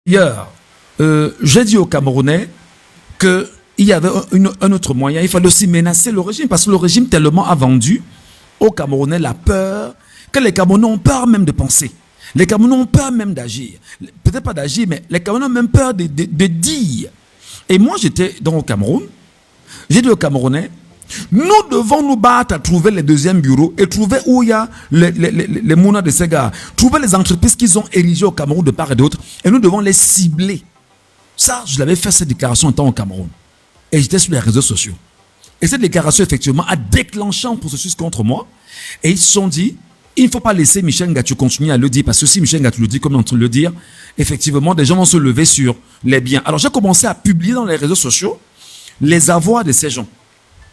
Hier, j'ai dit aux Camerounais qu'il y avait un autre moyen. Il fallait aussi menacer le régime parce que le régime tellement a vendu aux Camerounais la peur que les Camerounais ont peur même de penser. Les Camerounais ont peur même d'agir. Peut-être pas d'agir, mais les Camerounais ont même peur de dire. Et moi, j'étais au Cameroun. J'ai dit aux Camerounais, nous devons nous battre à trouver les deuxièmes bureaux et trouver où il y a les mounas de ces gars. Trouver les entreprises qu'ils ont érigées au Cameroun de part et d'autre. Et nous devons les cibler. Ça, je l'avais fait cette déclaration en temps au Cameroun. Et j'étais sur les réseaux sociaux. Et cette déclaration, effectivement, a déclenché un processus contre moi. Et ils se sont dit, il ne faut pas laisser Michel Ngatou continuer à le dire. Parce que si Michel Ngatou le dit comme on le dire, effectivement, des gens vont se lever sur les biens. Alors, j'ai commencé à publier dans les réseaux sociaux les avoirs de ces gens.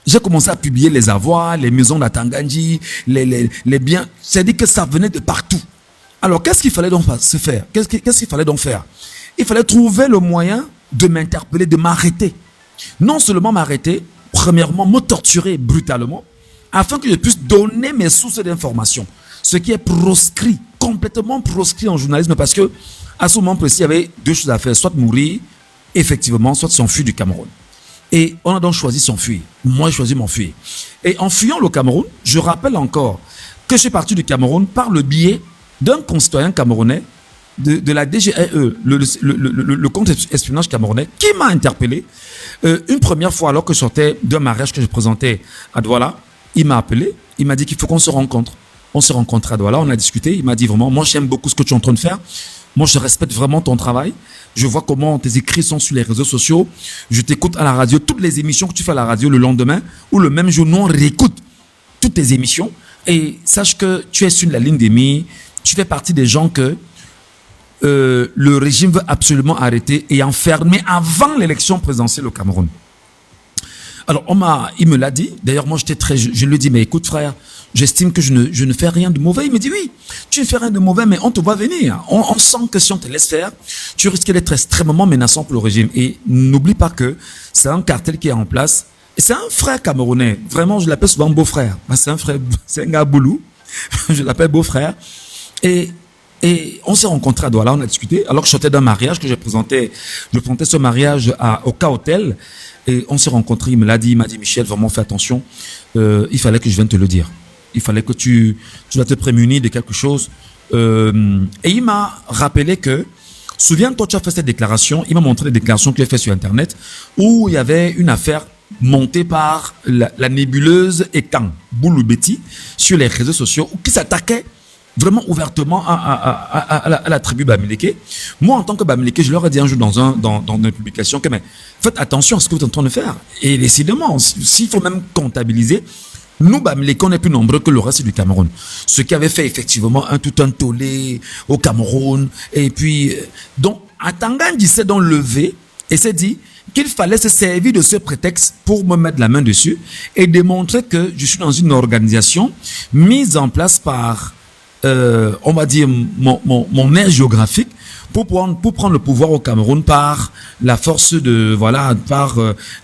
J'ai commencé à publier les avoirs, les maisons d'Atangandji, les biens. C'est-à-dire que ça venait de partout. Alors, qu'est-ce qu'il fallait donc se faire? Qu'est-ce qu'il fallait donc faire? Il fallait trouver le moyen de m'interpeller, de m'arrêter. Non seulement m'arrêter, premièrement, me torturer brutalement, afin que je puisse donner mes sources d'informations. Ce qui est proscrit, complètement proscrit en journalisme, parce que à ce moment précis, il y avait deux choses à faire, soit mourir, effectivement, soit s'enfuir du Cameroun. Et on a donc choisi s'enfuir. Moi, j'ai choisi m'enfuir. Et en fuyant le Cameroun, je rappelle encore que je suis parti du Cameroun par le biais d'un concitoyen camerounais de la DGRE, le compte espionnage camerounais, qui m'a interpellé une première fois alors que je sortais d'un mariage que je présentais à Douala. Il m'a appelé, il m'a dit qu'il faut qu'on se rencontre. On s'est rencontrés à Douala, on a discuté. Il m'a dit vraiment, moi j'aime beaucoup ce que tu es en train de faire. Moi je respecte vraiment ton travail. Je vois comment tes écrits sont sur les réseaux sociaux. Je t'écoute à la radio. Toutes les émissions que tu fais à la radio le lendemain ou le même jour, nous on réécoute toutes tes émissions. Et sache que tu es sur la ligne des mires. Tu fais partie des gens que le régime veut absolument arrêter et enfermer avant l'élection présidentielle au Cameroun. Alors, il me l'a dit. D'ailleurs, moi, je lui ai dit, mais écoute, frère, j'estime que je ne fais rien de mauvais. Il me dit, oui, tu ne fais rien de mauvais, mais on te voit venir. On sent que si on te laisse faire, tu risques d'être extrêmement menaçant pour le régime. Et n'oublie pas que c'est un cartel qui est en place. Et c'est un frère camerounais. Vraiment, je l'appelle souvent beau-frère. C'est un frère, c'est un gars boulou. Je l'appelle beau-frère. Et on s'est rencontrés à Douala, on a discuté. Alors que je sortais d'un mariage que je présentais ce mariage au K-Hotel. Et on s'est rencontrés, il m'a dit, Michel, vraiment fais attention. Il fallait que je vienne te le dire. Il fallait que tu dois te prémunir de quelque chose. Et il m'a rappelé que, souviens-toi, tu as fait cette déclaration. Il m'a montré les déclarations que tu as faites sur Internet, où il y avait une affaire montée par la nébuleuse Ekan Bouloubeti sur les réseaux sociaux, qui s'attaquait vraiment ouvertement à la tribu Bamileke. Moi, en tant que Bamileke, je leur ai dit un jour dans une publication que, mais faites attention à ce que vous êtes en train de faire. Et décidément, s'il faut même comptabiliser, nous, Bamileke, on est plus nombreux que le reste du Cameroun. Ce qui avait fait effectivement tout un tollé au Cameroun. Et puis, donc, Atangandji s'est donc levé et s'est dit qu'il fallait se servir de ce prétexte pour me mettre la main dessus et démontrer que je suis dans une organisation mise en place par on va dire mon aire géographique pour prendre le pouvoir au Cameroun par la force par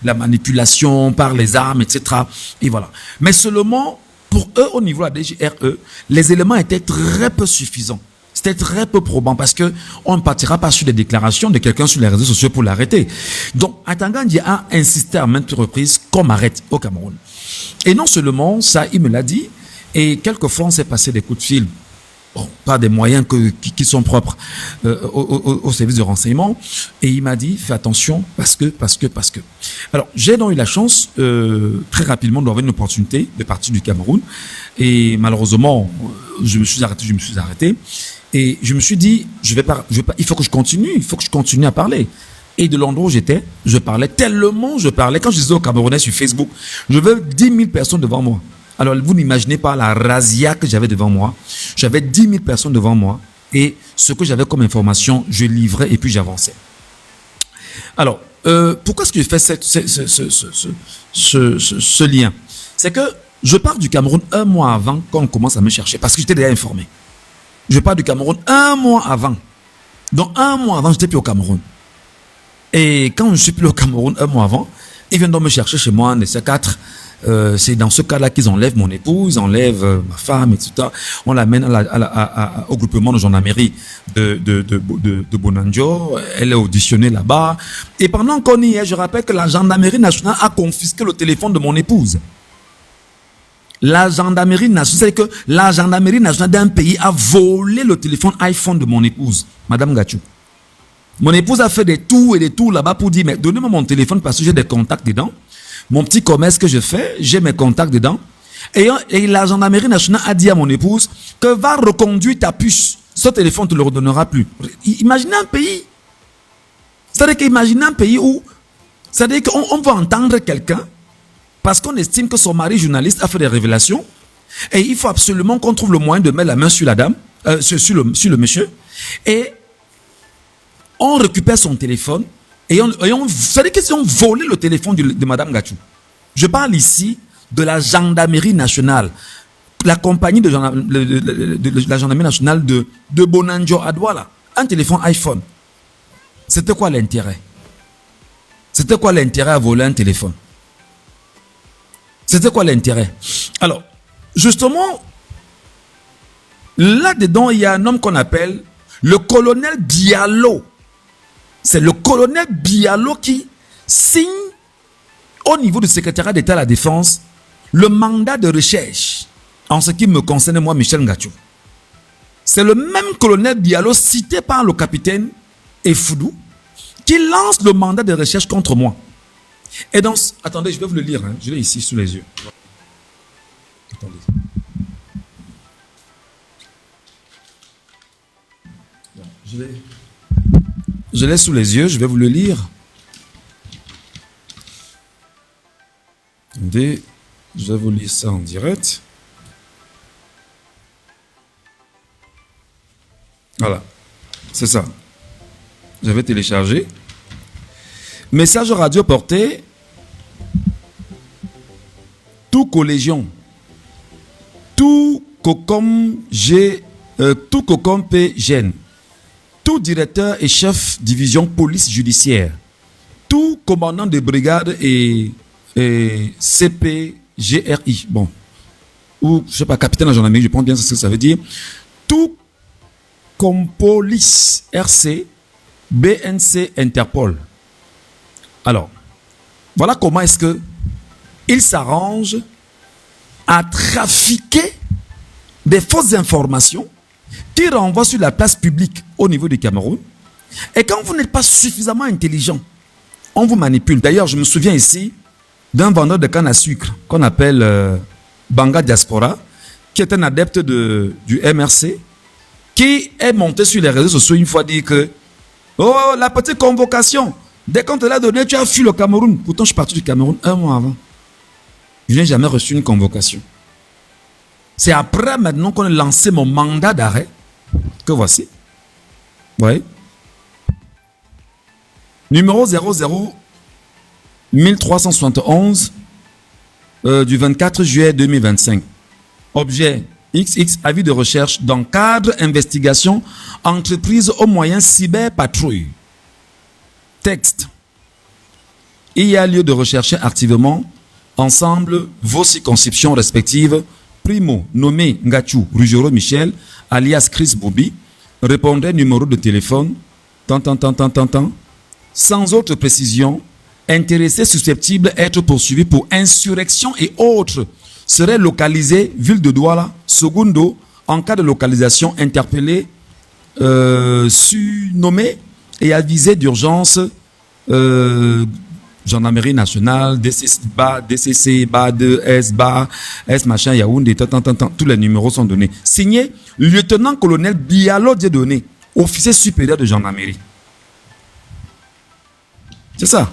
la manipulation, par les armes, etc. Et voilà. Mais seulement pour eux au niveau de la DGRE, les éléments étaient très peu suffisants. C'était très peu probant parce que on ne partira pas sur des déclarations de quelqu'un sur les réseaux sociaux pour l'arrêter. Donc Atangandji a insisté à maintes reprises qu'on m'arrête au Cameroun. Et non seulement ça, il me l'a dit, et quelquefois on s'est passé des coups de fil. Bon, pas des moyens qui sont propres au service de renseignement. Et il m'a dit, fais attention, parce que. Alors, j'ai donc eu la chance, très rapidement, d'avoir une opportunité de partir du Cameroun. Et malheureusement, je me suis arrêté. Et je me suis dit, il faut que je continue à parler. Et de l'endroit où j'étais, je parlais. Quand je disais aux Camerounais sur Facebook, je veux 10 000 personnes devant moi. Alors, vous n'imaginez pas la razzia que j'avais devant moi. J'avais 10 000 personnes devant moi. Et ce que j'avais comme information, je livrais et puis j'avançais. Alors, pourquoi est-ce que je fais ce lien? C'est que je pars du Cameroun un mois avant qu'on commence à me chercher. Parce que j'étais déjà informé. Je pars du Cameroun un mois avant. Donc, un mois avant, j'étais plus au Cameroun. Et quand je suis plus au Cameroun un mois avant, ils viennent donc me chercher chez moi, un de ces quatre. c'est dans ce cas-là qu'ils enlèvent mon épouse, enlèvent ma femme, etc. On l'amène au groupement de gendarmerie de Bonanjo. Elle est auditionnée là-bas. Et pendant qu'on y est, je rappelle que la gendarmerie nationale a confisqué le téléphone de mon épouse. La gendarmerie nationale, c'est que la gendarmerie nationale d'un pays a volé le téléphone iPhone de mon épouse, Madame Gachou. Mon épouse a fait des tours et des tours là-bas pour dire, mais donnez-moi mon téléphone parce que j'ai des contacts dedans. Mon petit commerce que je fais, j'ai mes contacts dedans. Et la gendarmerie nationale a dit à mon épouse que va reconduire ta puce. Ce téléphone ne te le redonnera plus. Imaginez un pays. C'est-à-dire qu'imaginez un pays où, c'est-à-dire qu'on va entendre quelqu'un parce qu'on estime que son mari journaliste a fait des révélations. Et il faut absolument qu'on trouve le moyen de mettre la main sur la dame, sur le monsieur. Et on récupère son téléphone c'est-à-dire qu'ils ont volé le téléphone de Madame Gachou. Je parle ici de la gendarmerie nationale, la compagnie de la gendarmerie nationale de Bonanjo à Douala. Un téléphone iPhone. C'était quoi l'intérêt? C'était quoi l'intérêt à voler un téléphone? C'était quoi l'intérêt? Alors, justement, là-dedans, il y a un homme qu'on appelle le colonel Diallo. C'est le colonel Diallo qui signe au niveau du secrétariat d'État à la Défense le mandat de recherche en ce qui me concerne, moi, Michel Gachou. C'est le même colonel Diallo cité par le capitaine Efoudou qui lance le mandat de recherche contre moi. Et donc, attendez, je vais vous le lire, hein. Je l'ai ici sous les yeux. Attendez. Je l'ai sous les yeux, je vais vous le lire. Attendez, je vais vous lire ça en direct. Voilà, c'est ça. J'avais téléchargé. Message radio porté. Tout collégion. Tout cocom P gène. Tout directeur et chef division police judiciaire, tout commandant de brigade et CPGRI, bon, ou je sais pas, capitaine de gendarmerie, je pense bien ce que ça veut dire, tout compolice RC, BNC, Interpol. Alors, voilà comment est-ce que il s'arrange à trafiquer des fausses informations qui renvoie sur la place publique au niveau du Cameroun. Et quand vous n'êtes pas suffisamment intelligent, on vous manipule. D'ailleurs, je me souviens ici d'un vendeur de canne à sucre qu'on appelle Banga Diaspora, qui est un adepte du MRC, qui est monté sur les réseaux sociaux une fois dit que oh, la petite convocation, dès qu'on te l'a donné, tu as fui le Cameroun. Pourtant, je suis parti du Cameroun un mois avant. Je n'ai jamais reçu une convocation. C'est après maintenant qu'on a lancé mon mandat d'arrêt que voici. Oui. Numéro 00 1371 du 24 juillet 2025. Objet XX, avis de recherche dans cadre investigation entreprise aux moyens cyberpatrouille. Texte. Il y a lieu de rechercher activement ensemble vos circonscriptions respectives. Primo, nommé Ngachou Ruggiero Michel, alias Chris Bobby, répondait numéro de téléphone, sans autre précision, intéressé susceptible être poursuivi pour insurrection et autres, serait localisé, ville de Douala, Segundo, en cas de localisation, interpellé, surnommé et avisé d'urgence, gendarmerie nationale, DCC, BA2, S machin, Yaoundé, tous les numéros sont donnés. Signé lieutenant-colonel Diallo Dieudonné, officier supérieur de gendarmerie. C'est ça.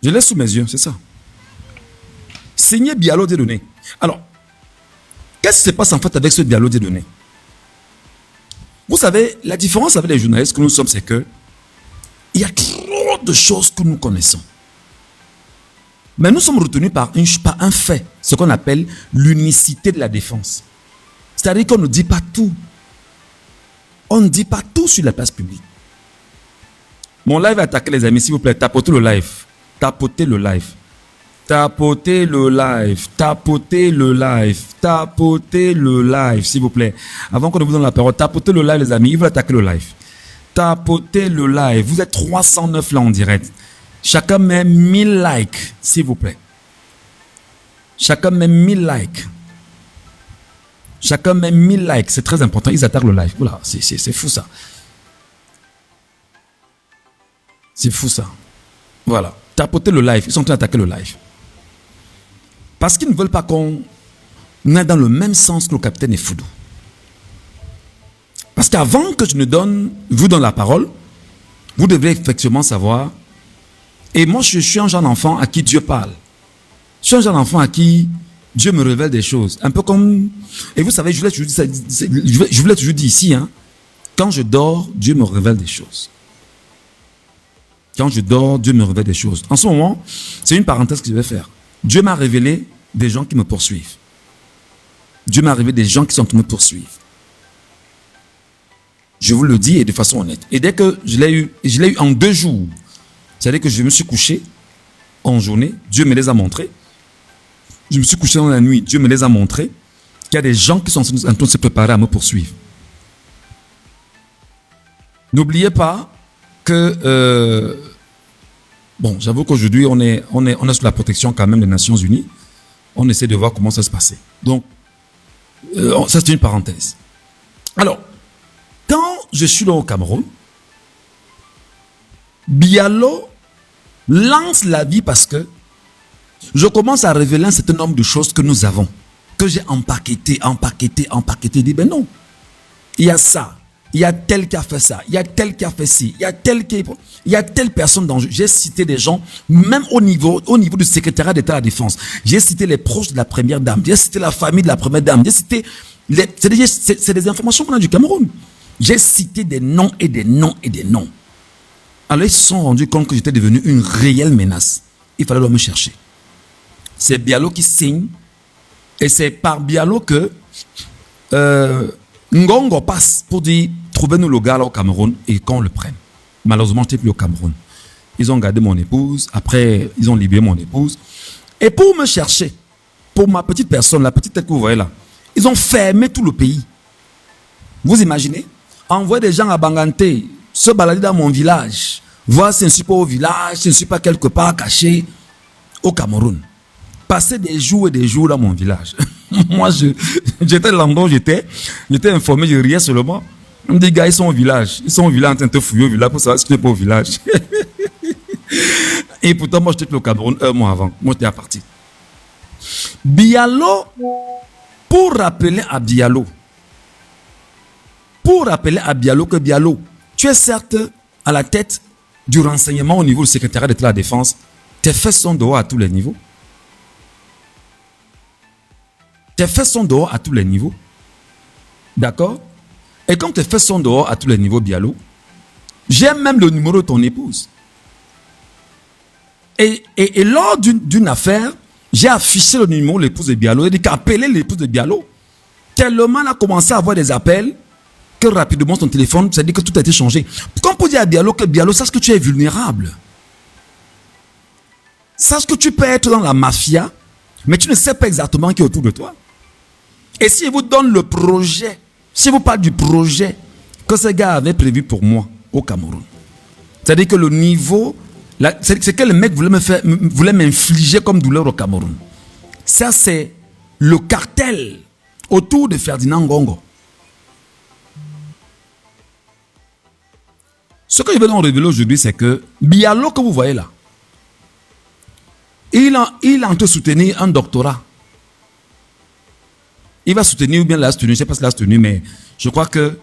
Je l'ai sous mes yeux, c'est ça. Signé Diallo Dieudonné. Alors, qu'est-ce qui se passe en fait avec ce Diallo Dieudonné? Vous savez, la différence avec les journalistes que nous sommes, c'est que il y a trop de choses que nous connaissons. Mais nous sommes retenus par un fait, ce qu'on appelle l'unicité de la défense. C'est-à-dire qu'on ne dit pas tout. On ne dit pas tout sur la place publique. Mon live a attaqué les amis, s'il vous plaît, tapotez le live. tapotez le live. Tapotez le live, tapotez le live, tapotez le live, s'il vous plaît. Avant qu'on ne vous donne la parole, tapotez le live, les amis. Il veut attaquer le live. Tapotez le live. Vous êtes 309 là en direct. Chacun met 1000 likes, s'il vous plaît. Chacun met 1000 likes. Chacun met 1000 likes. C'est très important. Ils attaquent le live. Voilà, c'est fou ça. C'est fou ça. Voilà. Tapotez le live. Ils sont en train d'attaquer le live. Parce qu'ils ne veulent pas qu'on aille dans le même sens que le capitaine Effoudou. Parce qu'avant que je ne vous donne la parole, vous devrez effectivement savoir. Et moi, je suis un jeune enfant à qui Dieu parle. Je suis un jeune enfant à qui Dieu me révèle des choses. Un peu comme... Et vous savez, je vous l'ai toujours dit ici. Hein, quand je dors, Dieu me révèle des choses. Quand je dors, Dieu me révèle des choses. En ce moment, c'est une parenthèse que je vais faire. Dieu m'a révélé des gens qui me poursuivent. Dieu m'a révélé des gens qui sont en train de me poursuivre. Je vous le dis et de façon honnête. Et dès que je l'ai eu en 2 jours. C'est-à-dire que je me suis couché en journée, Dieu me les a montrés. Je me suis couché dans la nuit, Dieu me les a montrés. Qu'il y a des gens qui sont en train de se préparer à me poursuivre. N'oubliez pas que... bon, j'avoue qu'aujourd'hui, on est sous la protection quand même des Nations Unies. On essaie de voir comment ça se passait. Donc, ça c'est une parenthèse. Alors, quand je suis là au Cameroun, Bialo lance la vie parce que je commence à révéler un certain nombre de choses que nous avons, que j'ai empaqueté. Dit, ben non, il y a ça. Il y a tel qui a fait ça, il y a tel qui a fait ci, il y a telle personne dans le jeu. J'ai cité des gens, même au niveau du secrétariat d'État à la Défense. J'ai cité les proches de la première dame, j'ai cité la famille de la première dame, j'ai cité... C'est des informations qu'on a du Cameroun. J'ai cité des noms et des noms et des noms. Alors ils se sont rendus compte que j'étais devenu une réelle menace. Il fallait me chercher. C'est Bialo qui signe, et c'est par Bialo que... Ngongo passe pour dire trouvez-nous le gars là au Cameroun et qu'on le prenne. Malheureusement, je n'étais plus au Cameroun. Ils ont gardé mon épouse. Après, ils ont libéré mon épouse. Et pour me chercher, pour ma petite personne, la petite tête que vous voyez là, ils ont fermé tout le pays. Vous imaginez? Envoyer des gens à Banganté, se balader dans mon village, voir si je ne suis pas au village, si je ne suis pas quelque part caché au Cameroun. Passer des jours et des jours dans mon village. Moi, j'étais là où j'étais informé, je riais seulement. On me dit, gars, ils sont au village. Ils sont au village en train de te fouiller au village pour savoir si tu n'es pas au village. Et pourtant, moi, j'étais au Cameroun 1 mois avant. Moi, j'étais à partir. Bialo, pour rappeler à Bialo que Bialo, tu es certes à la tête du renseignement au niveau du secrétariat d'État de la Défense. Tes fesses sont dehors à tous les niveaux. Tes fesses sont dehors à tous les niveaux. D'accord? Et quand tes fesses sont dehors à tous les niveaux, Bialo, j'ai même le numéro de ton épouse. Et lors d'une affaire, j'ai affiché le numéro de l'épouse de Bialo. Il dit qu'appeler l'épouse de Bialo. Tellement elle a commencé à avoir des appels que rapidement son téléphone, ça dit que tout a été changé. Comme pour dire à Bialo que Bialo, sache que tu es vulnérable. Sache que tu peux être dans la mafia, mais tu ne sais pas exactement qui est autour de toi. Et si je vous donne le projet, si je vous parle du projet que ce gars avait prévu pour moi au Cameroun, c'est-à-dire que le niveau, c'est que le mec voulait m'infliger comme douleur au Cameroun. Ça, c'est le cartel autour de Ferdinand Ngongo. Ce que je vais donc révéler aujourd'hui, c'est que Bialo que vous voyez là, il est en train de soutenir un doctorat. Il va soutenir ou bien l'a soutenu, je ne sais pas si l'a soutenu, mais je crois que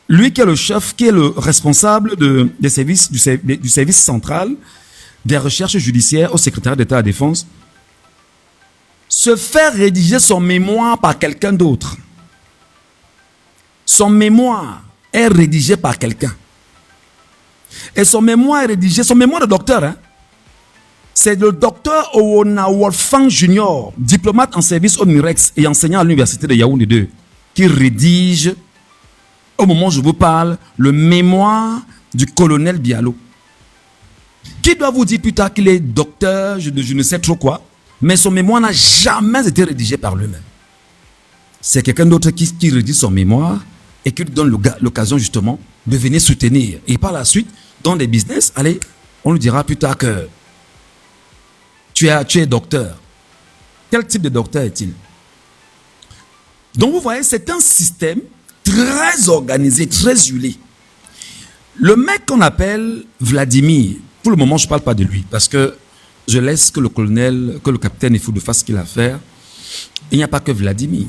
lui qui est le chef, qui est le responsable du service central des recherches judiciaires au secrétariat d'État à la Défense, se fait rédiger son mémoire par quelqu'un d'autre. Son mémoire est rédigé par quelqu'un. Et son mémoire est rédigé, son mémoire de docteur, hein, c'est le docteur Owona Wolfang Junior, diplomate en service au MIREX et enseignant à l'université de Yaoundé 2, qui rédige, au moment où je vous parle, le mémoire du colonel Bialo. qui doit vous dire plus tard qu'il est docteur, je ne sais trop quoi, mais son mémoire n'a jamais été rédigé par lui-même. C'est quelqu'un d'autre qui rédige son mémoire et qui lui donne l'occasion justement de venir soutenir. Et par la suite, dans les business, allez, on lui dira plus tard que tu es docteur. Quel type de docteur est-il? Donc vous voyez, c'est un système très organisé, très huilé. Le mec qu'on appelle Vladimir, pour le moment je ne parle pas de lui, parce que je laisse que le colonel, que le capitaine Ifoudou fasse ce qu'il a à faire. Il n'y a pas que Vladimir.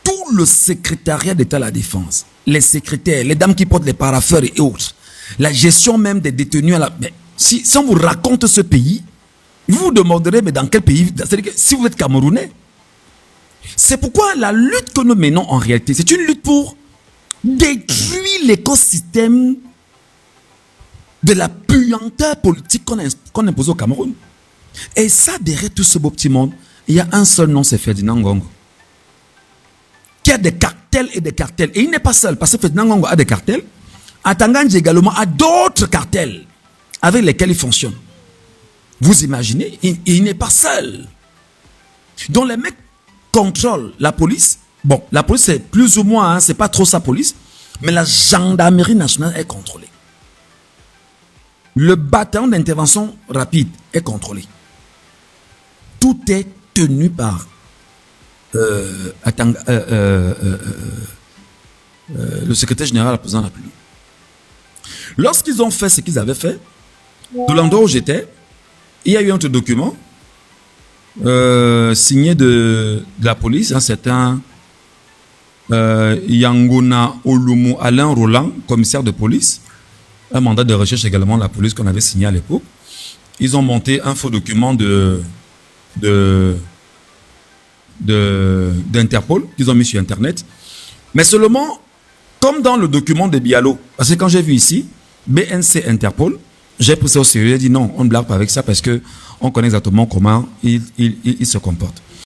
Tout le secrétariat d'État à la Défense, les secrétaires, les dames qui portent les parapheurs et autres, la gestion même des détenus à la... Mais si on vous raconte ce pays, vous vous demanderez, mais dans quel pays? C'est-à-dire que si vous êtes Camerounais, c'est pourquoi la lutte que nous menons en réalité, c'est une lutte pour détruire l'écosystème de la puanteur politique qu'on impose au Cameroun. Et ça, derrière tout ce beau petit monde, il y a un seul nom, c'est Ferdinand Ngongo. Qui a des cartels et des cartels. Et il n'est pas seul, parce que Ferdinand Ngongo a des cartels. Atangandji également a d'autres cartels avec lesquels il fonctionne. Vous imaginez, il n'est pas seul. Donc les mecs contrôlent la police. Bon, la police c'est plus ou moins, hein, c'est pas trop sa police, mais la gendarmerie nationale est contrôlée. Le bataillon d'intervention rapide est contrôlé. Tout est tenu par le secrétaire général, la présidente de la République. Lorsqu'ils ont fait ce qu'ils avaient fait, de l'endroit où j'étais, il y a eu un autre document signé de la police, un certain Yangona Olumu Alain Roland, commissaire de police, un mandat de recherche également de la police qu'on avait signé à l'époque. Ils ont monté un faux document d'Interpol qu'ils ont mis sur Internet. Mais seulement, comme dans le document de Bialo, parce que quand j'ai vu ici, BNC Interpol, j'ai pris ça au sérieux, j'ai dit non, on ne blague pas avec ça parce que on connaît exactement comment il se comporte.